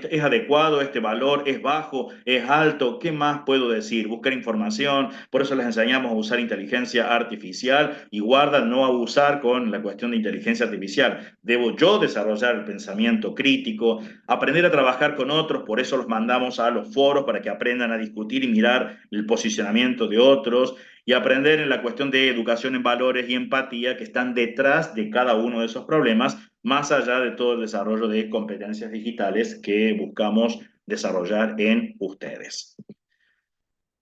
S1: ¿Es adecuado este valor? ¿Es bajo? ¿Es alto? ¿Qué más puedo decir? Buscar información, por eso les enseñamos a usar inteligencia artificial y guarda no abusar con la cuestión de inteligencia artificial. Debo yo desarrollar el pensamiento crítico, aprender a trabajar con otros, por eso los mandamos a los foros para que aprendan a discutir y mirar el posicionamiento de otros y aprender en la cuestión de educación en valores y empatía que están detrás de cada uno de esos problemas, más allá de todo el desarrollo de competencias digitales que buscamos desarrollar en ustedes.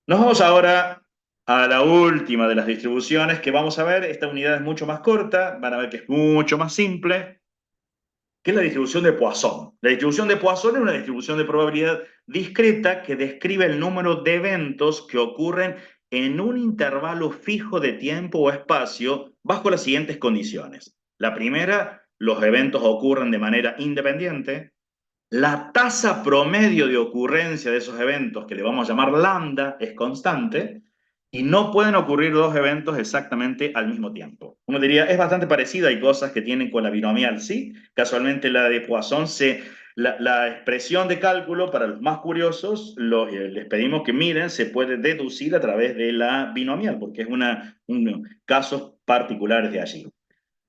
S1: Nos vamos ahora a la última de las distribuciones que vamos a ver. Esta unidad es mucho más corta, van a ver que es mucho más simple, que es la distribución de Poisson. La distribución de Poisson es una distribución de probabilidad discreta que describe el número de eventos que ocurren en un intervalo fijo de tiempo o espacio bajo las siguientes condiciones. La primera, los eventos ocurren de manera independiente. La tasa promedio de ocurrencia de esos eventos, que le vamos a llamar lambda, es constante y no pueden ocurrir dos eventos exactamente al mismo tiempo. Uno diría, es bastante parecida, hay cosas que tienen con la binomial, sí. Casualmente la de Poisson, la expresión de cálculo, para los más curiosos, les pedimos que miren, se puede deducir a través de la binomial, porque es casos particulares de allí.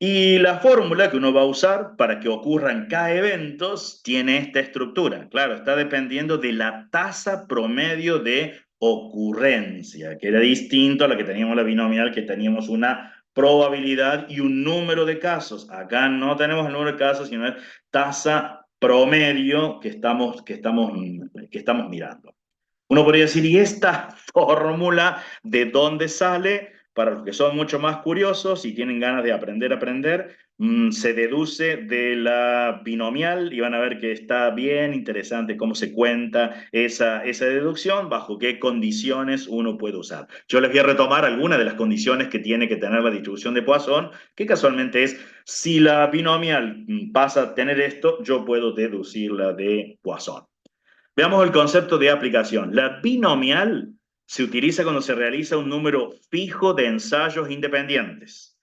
S1: Y la fórmula que uno va a usar para que ocurran K eventos tiene esta estructura. Claro, está dependiendo de la tasa promedio de ocurrencia, que era distinto a la que teníamos la binomial, que teníamos una probabilidad y un número de casos. Acá no tenemos el número de casos, sino la tasa promedio que estamos mirando. Uno podría decir, ¿y esta fórmula de dónde sale? Para los que son mucho más curiosos y tienen ganas de aprender a aprender, se deduce de la binomial y van a ver que está bien interesante cómo se cuenta esa deducción, bajo qué condiciones uno puede usar. Yo les voy a retomar algunas de las condiciones que tiene que tener la distribución de Poisson, que casualmente es, si la binomial pasa a tener esto, yo puedo deducirla de Poisson. Veamos el concepto de aplicación. La binomial se utiliza cuando se realiza un número fijo de ensayos independientes,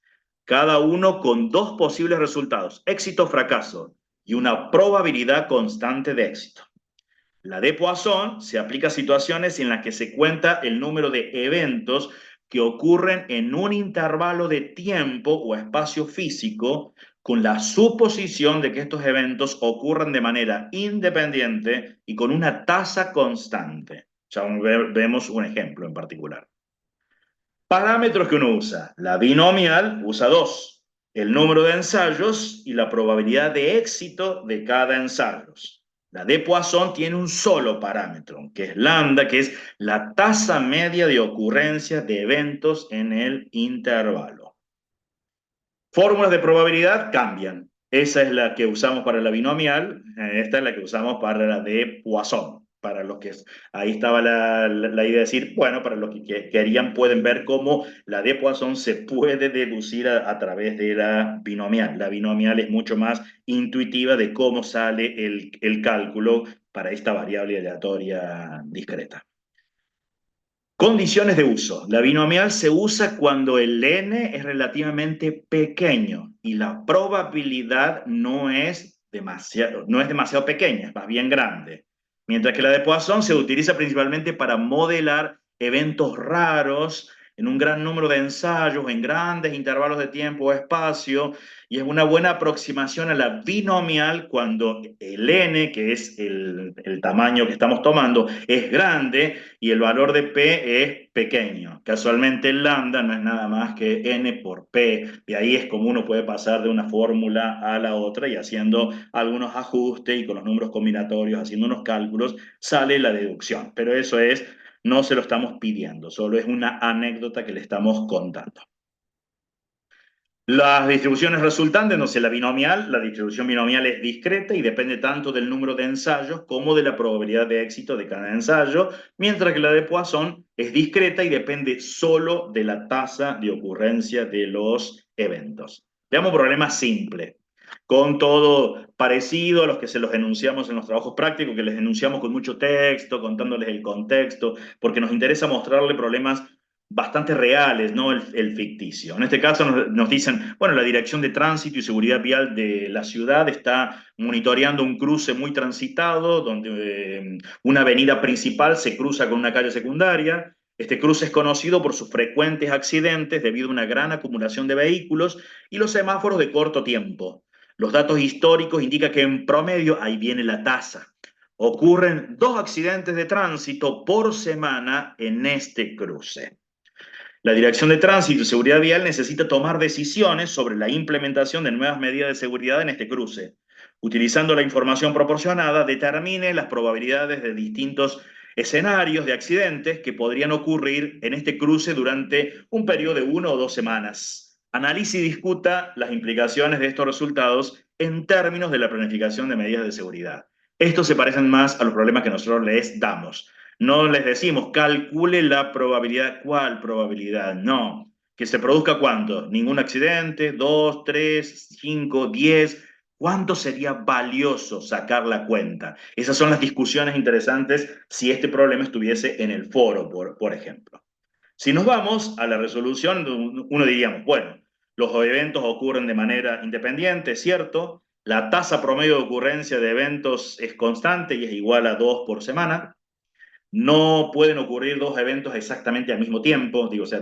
S1: cada uno con dos posibles resultados, éxito o fracaso, y una probabilidad constante de éxito. La de Poisson se aplica a situaciones en las que se cuenta el número de eventos que ocurren en un intervalo de tiempo o espacio físico con la suposición de que estos eventos ocurran de manera independiente y con una tasa constante. Ya vemos un ejemplo en particular. Parámetros que uno usa. La binomial usa dos: el número de ensayos y la probabilidad de éxito de cada ensayo. La de Poisson tiene un solo parámetro, que es lambda, que es la tasa media de ocurrencia de eventos en el intervalo. Fórmulas de probabilidad cambian. Esa es la que usamos para la binomial, esta es la que usamos para la de Poisson. Para los que ahí estaba la idea de decir, bueno, para los que querían pueden ver cómo la de Poisson se puede deducir a través de la binomial. La binomial es mucho más intuitiva de cómo sale el cálculo para esta variable aleatoria discreta. Condiciones de uso. La binomial se usa cuando el n es relativamente pequeño y la probabilidad no es demasiado pequeña, es más bien grande. Mientras que la de Poisson se utiliza principalmente para modelar eventos raros en un gran número de ensayos, en grandes intervalos de tiempo o espacio, y es una buena aproximación a la binomial cuando el n, que es el tamaño que estamos tomando, es grande y el valor de P es pequeño. Casualmente el lambda no es nada más que N por P, y ahí es como uno puede pasar de una fórmula a la otra y haciendo algunos ajustes y con los números combinatorios, haciendo unos cálculos, sale la deducción. Pero eso es no se lo estamos pidiendo, solo es una anécdota que le estamos contando. Las distribuciones resultantes, no sé, la distribución binomial es discreta y depende tanto del número de ensayos como de la probabilidad de éxito de cada ensayo, mientras que la de Poisson es discreta y depende solo de la tasa de ocurrencia de los eventos. Veamos un problema simple, con todo parecido a los que se los enunciamos en los trabajos prácticos, que les enunciamos con mucho texto, contándoles el contexto, porque nos interesa mostrarle problemas bastante reales, no el ficticio. En este caso nos dicen, bueno, la Dirección de Tránsito y Seguridad Vial de la ciudad está monitoreando un cruce muy transitado, donde una avenida principal se cruza con una calle secundaria. Este cruce es conocido por sus frecuentes accidentes debido a una gran acumulación de vehículos y los semáforos de corto tiempo. Los datos históricos indican que en promedio, ahí viene la tasa, ocurren 2 accidentes de tránsito por semana en este cruce. La Dirección de Tránsito y Seguridad Vial necesita tomar decisiones sobre la implementación de nuevas medidas de seguridad en este cruce. Utilizando la información proporcionada, determine las probabilidades de distintos escenarios de accidentes que podrían ocurrir en este cruce durante un periodo de 1 o 2 semanas. Analice y discuta las implicaciones de estos resultados en términos de la planificación de medidas de seguridad. Estos se parecen más a los problemas que nosotros les damos. No les decimos, calcule la probabilidad. ¿Cuál probabilidad? No. ¿Que se produzca cuánto? ¿Ningún accidente? ¿2, 3, 5, 10? ¿Cuánto sería valioso sacar la cuenta? Esas son las discusiones interesantes si este problema estuviese en el foro, por ejemplo. Si nos vamos a la resolución, uno diríamos, bueno, los eventos ocurren de manera independiente, ¿cierto? La tasa promedio de ocurrencia de eventos es constante y es igual a 2 por semana. No pueden ocurrir 2 eventos exactamente al mismo tiempo, digo, o sea,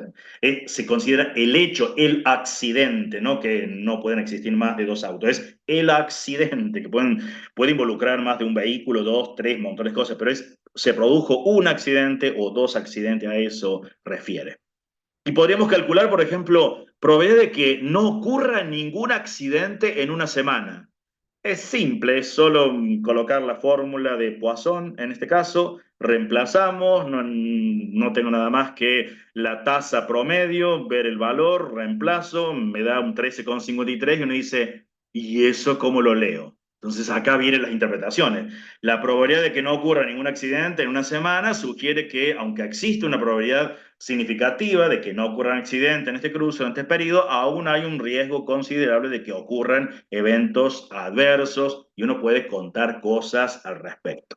S1: se considera el hecho, el accidente, ¿no? Que no pueden existir más de 2 autos, es el accidente, que puede involucrar más de un vehículo, 2, 3, montones de cosas, pero se produjo un accidente o 2 accidentes, a eso refiere. Y podríamos calcular, por ejemplo, probabilidad de que no ocurra ningún accidente en una semana. Es simple, es solo colocar la fórmula de Poisson, en este caso, reemplazamos, no tengo nada más que la tasa promedio, ver el valor, reemplazo, me da un 13,53 y uno dice, ¿y eso cómo lo leo? Entonces acá vienen las interpretaciones. La probabilidad de que no ocurra ningún accidente en una semana sugiere que, aunque existe una probabilidad significativa de que no ocurran accidentes en este cruce o en este periodo, aún hay un riesgo considerable de que ocurran eventos adversos y uno puede contar cosas al respecto.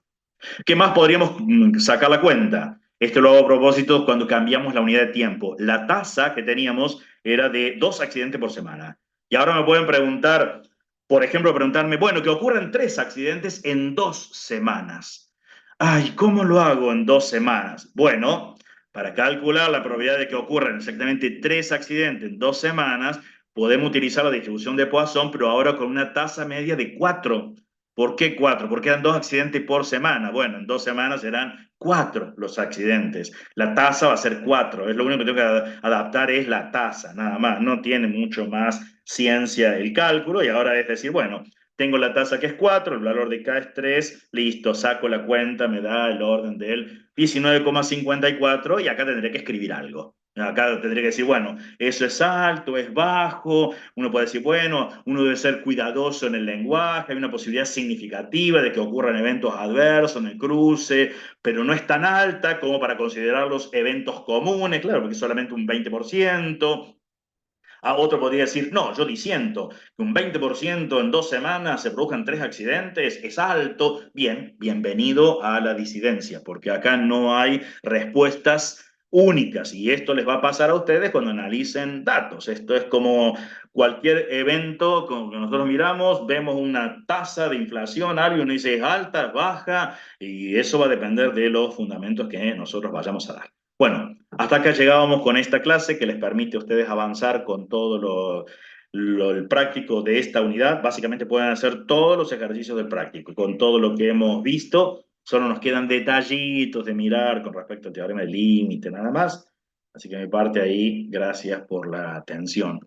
S1: ¿Qué más podríamos sacar la cuenta? Esto lo hago a propósito cuando cambiamos la unidad de tiempo. La tasa que teníamos era de 2 accidentes por semana. Y ahora me pueden preguntar, por ejemplo, preguntarme, bueno, que ocurran 3 accidentes en 2 semanas. Ay, ¿cómo lo hago en 2 semanas? Bueno, para calcular la probabilidad de que ocurran exactamente 3 accidentes en 2 semanas, podemos utilizar la distribución de Poisson, pero ahora con una tasa media de 4. ¿Por qué 4? Porque eran 2 accidentes por semana. Bueno, en 2 semanas serán 4 los accidentes. La tasa va a ser 4. Es lo único que tengo que adaptar es la tasa, nada más. No tiene mucho más ciencia el cálculo. Y ahora es decir, bueno, tengo la tasa que es 4, el valor de K es 3, listo, saco la cuenta, me da el orden del 19,54 y acá tendré que escribir algo. Acá tendría que decir, bueno, eso es alto, es bajo. Uno puede decir, bueno, uno debe ser cuidadoso en el lenguaje, hay una posibilidad significativa de que ocurran eventos adversos en el cruce, pero no es tan alta como para considerarlos eventos comunes, claro, porque es solamente un 20%. A otro podría decir, no, yo disiento que un 20% en 2 semanas se produzcan 3 accidentes, es alto. Bien, bienvenido a la disidencia, porque acá no hay respuestas únicas y esto les va a pasar a ustedes cuando analicen datos. Esto es como cualquier evento con que nosotros miramos, vemos una tasa de inflación, algo, uno dice es alta, es baja, y eso va a depender de los fundamentos que nosotros vayamos a dar. Bueno, hasta acá llegábamos con esta clase que les permite a ustedes avanzar con todo el práctico de esta unidad. Básicamente pueden hacer todos los ejercicios del práctico. Con todo lo que hemos visto, solo nos quedan detallitos de mirar con respecto al teorema del límite, nada más. Así que de mi parte ahí, gracias por la atención.